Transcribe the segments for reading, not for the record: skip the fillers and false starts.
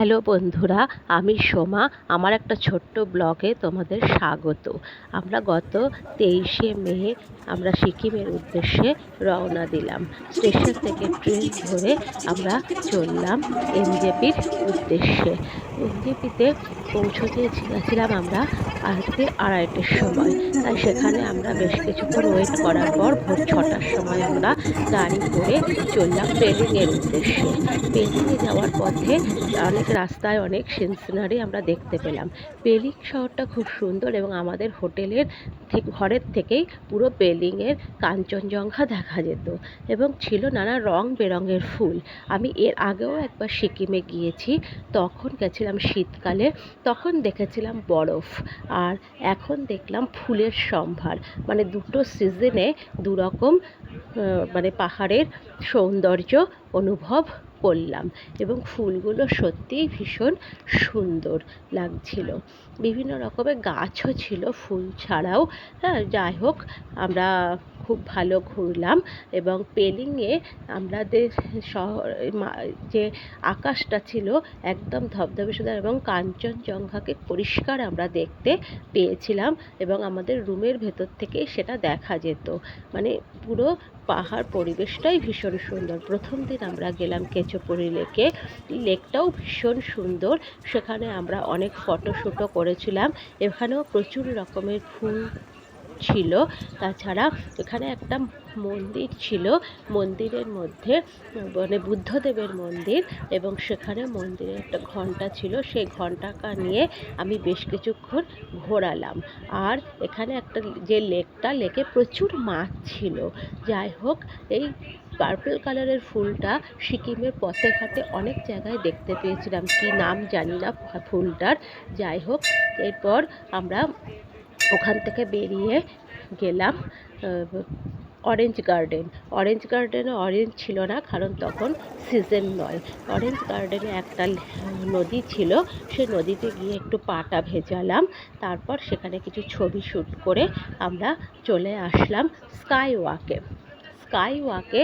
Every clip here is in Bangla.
হ্যালো বন্ধুরা, আমি সোমা। আমার একটা ছোট্ট ব্লগে তোমাদের স্বাগত। আমরা গত 23শে মে আমরা সিকিমের উদ্দেশ্যে রওনা দিলাম। স্টেশন থেকে ট্রেন ধরে আমরা চললাম এনজেপির উদ্দেশ্যে। এনজেপিতে পৌঁছতে গেছিলাম আমরা রাত্রি 2:30টার সময়। তাই সেখানে আমরা বেশ কিছুক্ষণ ওয়েট করার পর ভোর 6টার সময় আমরা গাড়ি করে চললাম পেলিংয়ের উদ্দেশ্যে। পেলিংয়ে যাওয়ার পথে অনেক রাস্তায় অনেক সিনারি আমরা দেখতে পেলাম। পেলিং শহরটা খুব সুন্দর এবং আমাদের হোটেলের ঘরের থেকেই পুরো পেলিংয়ের কাঞ্চনজঙ্ঘা দেখা যেত এবং ছিল নানা রং বেরঙের ফুল। আমি এর আগেও একবার সিকিমে গিয়েছি, তখন গেছিলাম শীতকালে, তখন দেখেছিলাম বরফ, আর এখন দেখলাম ফুলের সম্ভার। মানে দুটো সিজনে দুরকম মানে পাহাড়ের সৌন্দর্য অনুভব করলাম এবং ফুলগুলো সত্যিই ভীষণ সুন্দর লাগছিল। বিভিন্ন রকমের গাছও ছিল ফুল ছাড়াও। হ্যাঁ, যাই হোক, আমরা খুব ভালো ঘুরলাম এবং পেলিংয়ে আমাদের শহর যে আকাশটা ছিল একদম ধবধবে সাদা এবং কাঞ্চনজঙ্ঘাকে পরিষ্কার আমরা দেখতে পেয়েছিলাম এবং আমাদের রুমের ভেতর থেকে সেটা দেখা যেত। মানে পুরো পাহাড় পরিবেশটাই ভীষণ সুন্দর। প্রথম দিন আমরা গেলাম কেচোপড়ি লেকে। লেকটাও ভীষণ সুন্দর, সেখানে আমরা অনেক ফটোশ্যুটও করেছিলাম। এখানেও প্রচুর রকমের ফুল ছিল। তাছাড়া এখানে একটা মন্দির ছিল, মন্দিরের মধ্যে মানে বুদ্ধদেবের মন্দির, এবং সেখানে মন্দিরে একটা ঘন্টা ছিল, সেই ঘন্টাটা নিয়ে আমি বেশ কিছুক্ষণ ঘোরালাম। আর এখানে একটা যে লেকে প্রচুর মাছ ছিল। যাই হোক, এই পার্পল কালারের ফুলটা সিকিমের পথে ঘাটে অনেক জায়গায় দেখতে পেয়েছিলাম, কি নাম জানি না ফুলটার। যাই হোক, এরপর আমরা ওখান থেকে বেরিয়ে গেলাম অরেঞ্জ গার্ডেনে অরেঞ্জ ছিল না, কারণ তখন সিজন নয়। অরেঞ্জ গার্ডেনে একটা নদী ছিল, সেই নদীতে গিয়ে একটু পাটা ভেজালাম। তারপর সেখানে কিছু ছবি শ্যুট করে আমরা চলে আসলাম স্কাই ওয়াকে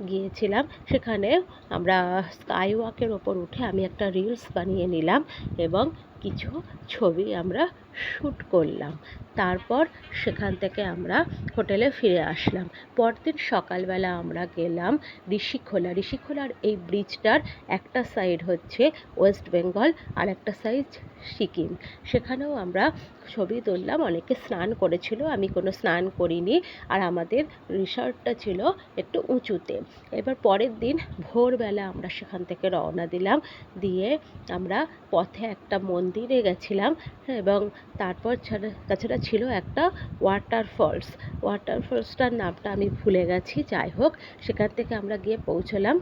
গিয়েছিলাম। সেখানে আমরা স্কাই ওয়াকের ওপর উঠে আমি একটা রিলস বানিয়ে নিলাম এবং কিছু ছবি আমরা শ্যুট করলাম। তারপর সেখান থেকে আমরা হোটেলে ফিরে আসলাম। পরদিন সকালবেলা আমরা গেলাম ঋষিখোলার এই ব্রিজটার একটা সাইড হচ্ছে ওয়েস্ট বেঙ্গল আর একটা সাইড সিকিম। সেখানেও আমরা ছবি তুললাম। অনেকে স্নান করেছিল, আমি কোনো স্নান করিনি, আর আমাদের রিসর্টটা ছিল একটু উঁচুতে। এবার পরের দিন ভোরবেলা আমরা সেখান থেকে রওনা দিলাম। দিয়ে আমরা পথে একটা মন্দিরে গেছিলাম এবং তারপর তাছাড়া ছিল একটা ওয়াটারফলসটার নামটা আমি ভুলে গেছি। যাই হোক, সেখান থেকে আমরা গিয়ে পৌঁছলাম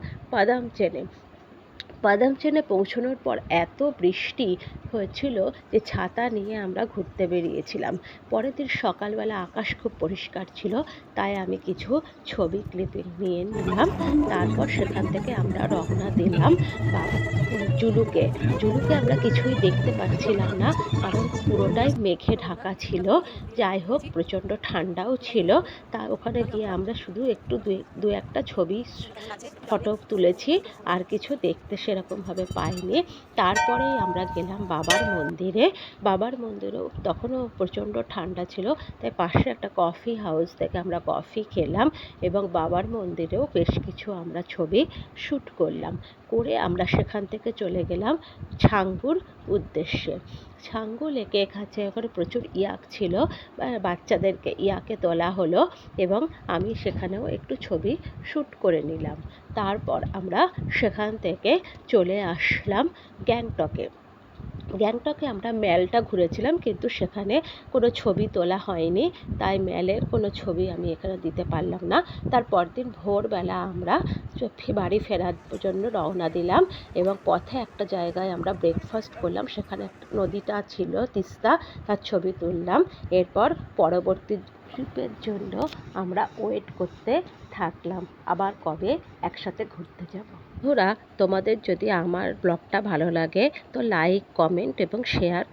পাদামচেনে পৌঁছানোর পর এত বৃষ্টি হয়েছিল যে ছাতা নিয়ে আমরা ঘুরতে বেরিয়েছিলাম। পরের দিন সকালবেলা আকাশ খুব পরিষ্কার ছিল, তাই আমি কিছু ছবি ক্লিপিং নিয়ে নিলাম। তারপর সেখান থেকে আমরা রওনা দিলাম জুলুকে। আমরা কিছুই দেখতে পাচ্ছিলাম না, কারণ পুরোটাই মেঘে ঢাকা ছিল। যাই হোক, প্রচণ্ড ঠান্ডাও ছিল। তা ওখানে গিয়ে আমরা শুধু একটু দু একটা ছবি ফটো তুলেছি, আর কিছু দেখতে সেরকমভাবে পাইনি। তারপরেই আমরা গেলাম বাবার মন্দিরেও তখনও প্রচণ্ড ঠান্ডা ছিল, তাই পাশে একটা কফি হাউস থেকে আমরা কফি খেলাম এবং বাবার মন্দিরেও বেশ কিছু আমরা ছবি শ্যুট করলাম। করে আমরা সেখান থেকে চলে গেলাম ছাঙ্গুর উদ্দেশ্যে। ছাঙ্গু লেকের কাছে ওখানে প্রচুর ইয়াক ছিল, বাচ্চাদেরকে ইয়াকে তোলা হলো এবং আমি সেখানেও একটু ছবি শ্যুট করে নিলাম। তারপর আমরা সেখান থেকে চলে আসলাম গ্যাংটকে আমরা ম্যালটা ঘুরেছিলাম, কিন্তু সেখানে কোনো ছবি তোলা হয়নি, তাই ম্যালের কোনো ছবি আমি এখানে দিতে পারলাম না। তারপর দিন ভোরবেলা আমরা বাড়ি ফেরার জন্য রওনা দিলাম এবং পথে একটা জায়গায় আমরা ব্রেকফাস্ট করলাম। সেখানে একটা নদীটা ছিল তিস্তা, তার ছবি তুললাম। এরপর পরবর্তী ট্রিপের জন্য আমরা ওয়েট করতে থাকলাম, আবার কবে একসাথে ঘুরতে যাব। বন্ধুরা, তোমাদের যদি আমার ব্লগটা ভালো লাগে তো লাইক, কমেন্ট এবং শেয়ার